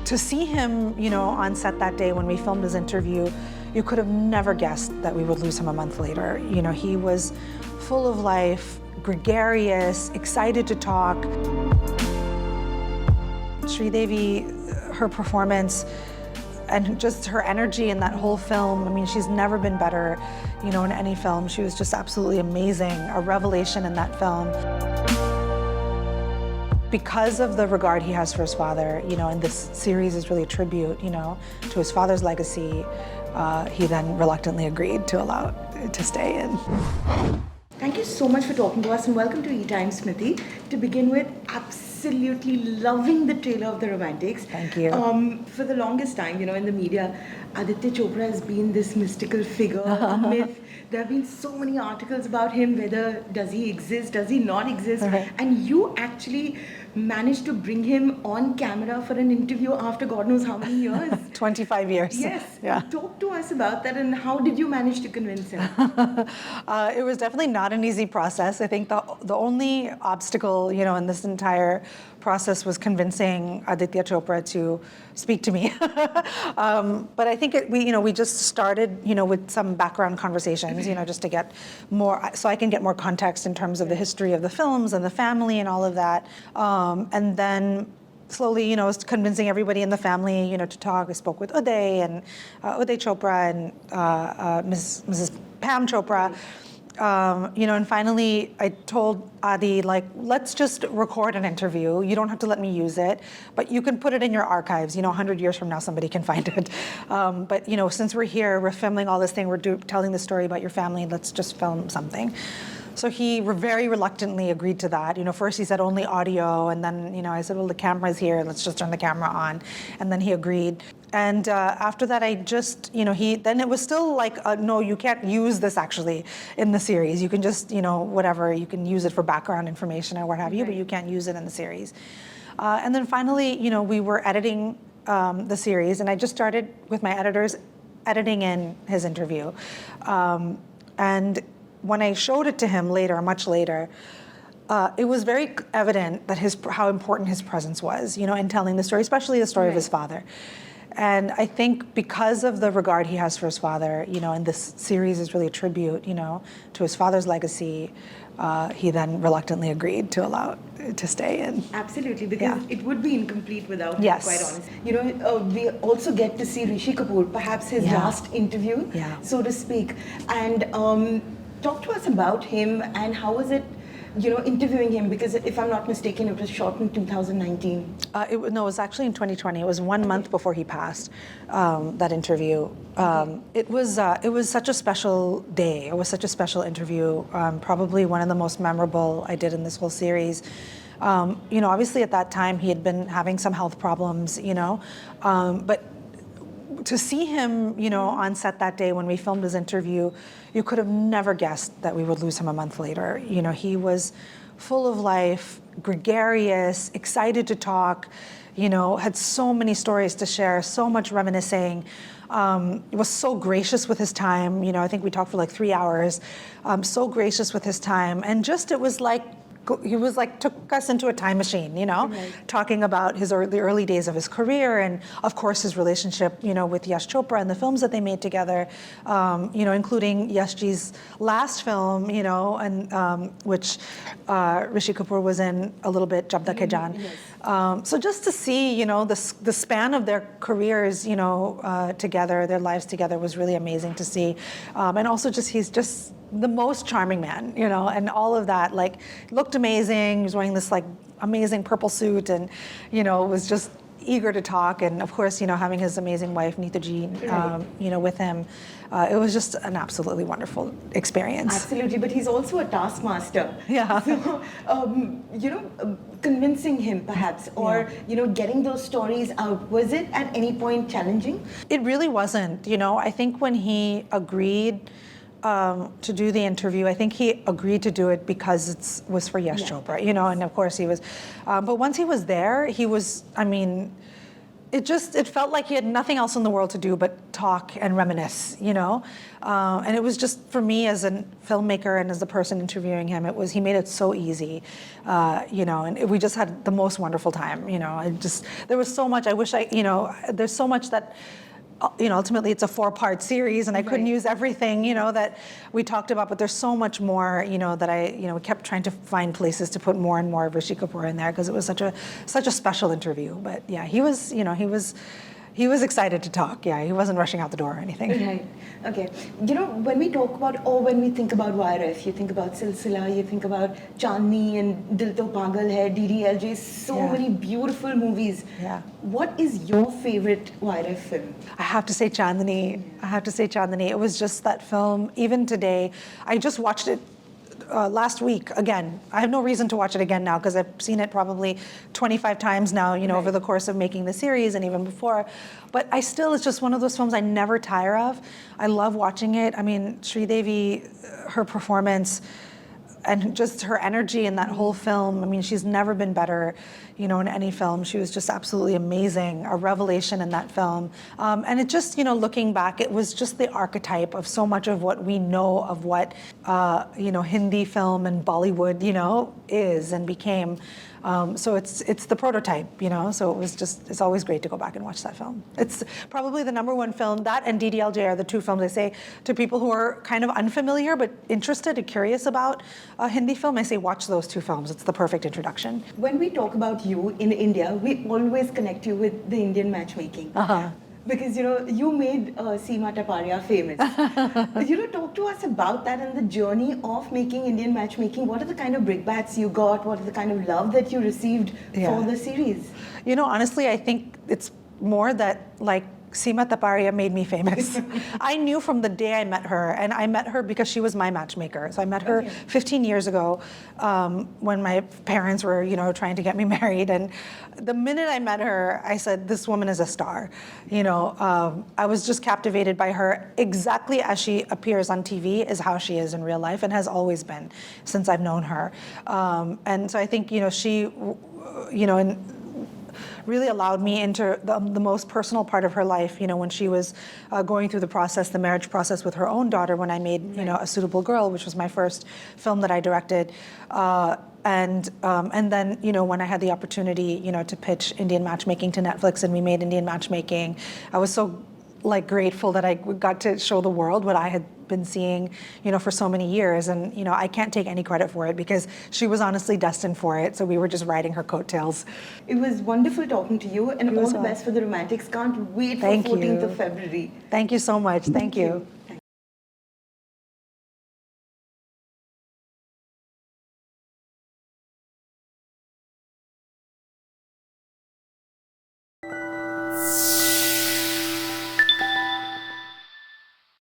To see him, on set that day when we filmed his interview, you could have never guessed that we would lose him a month later. He was full of life, gregarious, excited to talk. Sridevi, her performance and just her energy in that whole film, she's never been better, in any film. She was just absolutely amazing, a revelation in that film. Because of the regard he has for his father, and this series is really a tribute, to his father's legacy, he then reluctantly agreed to stay in. Thank you so much for talking to us and welcome to ETimes, Smriti. To begin with, absolutely loving the trailer of The Romantics. Thank you. For the longest time, in the media, Aditya Chopra has been this mystical figure, a myth. There have been so many articles about him, whether does he exist, does he not exist, Right. and you actually managed to bring him on camera for an interview after God knows how many years. 25 years. Yes. Yeah. Talk to us about that and how did you manage to convince him? It was definitely not an easy process. I think the only obstacle, in this entire process was convincing Aditya Chopra to speak to me. But I think we just started, with some background conversations, just to get more, so I can get more context in terms of the history of the films and the family and all of that. And then slowly, I was convincing everybody in the family, to talk. I spoke with Uday and Uday Chopra and Mrs. Pam Chopra. And finally I told Adi, let's just record an interview. You don't have to let me use it, but you can put it in your archives. 100 years from now, somebody can find it. But since we're here, we're filming all this thing, we're telling the story about your family, let's just film something. So he very reluctantly agreed to that. First he said only audio, and then, I said, well, the camera's here, let's just turn the camera on. And then he agreed. And after that, I just, then it was still like, no, you can't use this actually in the series. You can just, whatever, you can use it for background information or what have you, but you can't use it in the series. And then finally, we were editing the series, and I just started with my editors editing in his interview. And when I showed it to him later, much later, it was very evident that how important his presence was, in telling the story, especially the story of his father. And I think because of the regard he has for his father, and this series is really a tribute, to his father's legacy, he then reluctantly agreed to stay in. Absolutely, because it would be incomplete without him, Yes. quite honest. We also get to see Rishi Kapoor, perhaps his last interview, so to speak. And talk to us about him and how was it, interviewing him, because if I'm not mistaken, it was shot in 2019. It was actually in 2020. It was 1 month before he passed, that interview. It was such a special day. It was such a special interview, probably one of the most memorable I did in this whole series. Obviously at that time he had been having some health problems, but to see him, on set that day when we filmed his interview, you could have never guessed that we would lose him a month later. He was full of life, gregarious, excited to talk, had so many stories to share, so much reminiscing. Was so gracious with his time. I think we talked for like 3 hours. So gracious with his time, and just it was like. He was took us into a time machine, talking about the early days of his career and, of course, his relationship, with Yash Chopra and the films that they made together, including Yashji's last film, and which Rishi Kapoor was in a little bit, Jab Tak Hai Jaan. Yes. So just to see, the span of their careers, together, their lives together was really amazing to see. And also he's just the most charming man, and all of that, looked amazing. He was wearing this amazing purple suit and, was just eager to talk. And of course, having his amazing wife, Neetaji, with him, it was just an absolutely wonderful experience. Absolutely, but he's also a taskmaster. Yeah. So, convincing him perhaps, or, getting those stories out, was it at any point challenging? It really wasn't, I think when he agreed to do the interview, I think he agreed to do it because it was for Yash Chopra, and of course he was, but once he was there, he was, it felt like he had nothing else in the world to do but talk and reminisce, you know? And it was just, for me as a filmmaker and as the person interviewing him, he made it so easy, you know, and we just had the most wonderful time, you know? There was so much, there's so much that, you know, ultimately it's a 4-part series and I couldn't use everything, you know, that we talked about, but there's so much more, you know, that we kept trying to find places to put more and more of Rishi Kapoor in there because it was such a special interview. But yeah, he was excited to talk. Yeah, he wasn't rushing out the door or anything. Right. Okay. You know, when we talk about, or when we think about YRF, you think about Silsila, you think about Chandni and Dil To Pagal Hai, DDLJ, so many beautiful movies. Yeah. What is your favorite YRF film? I have to say Chandni. It was just that film. Even today, I just watched it last week again. I have no reason to watch it again now because I've seen it probably 25 times now, you know, over the course of making the series and even before. But it's just one of those films I never tire of. I love watching it. I mean, Sridevi, her performance and just her energy in that whole film. I mean, she's never been better, you know, in any film. She was just absolutely amazing, a revelation in that film. And it just, you know, looking back, it was just the archetype of so much of what we know of what, you know, Hindi film and Bollywood, you know, is and became. So it's the prototype, you know, so it's always great to go back and watch that film. It's probably the #1 film. That and DDLJ are the 2 films I say to people who are kind of unfamiliar but interested and curious about Hindi film. I say watch those 2 films. It's the perfect introduction. When we talk about you in India, we always connect you with the Indian matchmaking. Because, you know, you made Sima Taparia famous. You know, talk to us about that and the journey of making Indian matchmaking. What are the kind of brickbats you got? What are the kind of love that you received for the series? You know, honestly, I think it's more that, like, Sima Taparia made me famous. I knew from the day I met her, and I met her because she was my matchmaker. So I met her 15 years ago when my parents were, you know, trying to get me married. And the minute I met her, I said, this woman is a star. You know, I was just captivated by her. Exactly as she appears on TV is how she is in real life and has always been since I've known her. And so I think, you know, she, you know, really allowed me into the most personal part of her life, you know, when she was going through the marriage process with her own daughter when I made, you know, A Suitable Girl, which was my first film that I directed. And then, you know, when I had the opportunity, you know, to pitch Indian Matchmaking to Netflix and we made Indian Matchmaking, I was so, like, grateful that I got to show the world what I had been seeing, you know, for so many years. And, you know, I can't take any credit for it because she was honestly destined for it. So we were just riding her coattails. It was wonderful talking to you and all the best for the Romantics. Can't wait for 14th of February. Thank you so much. Thank you.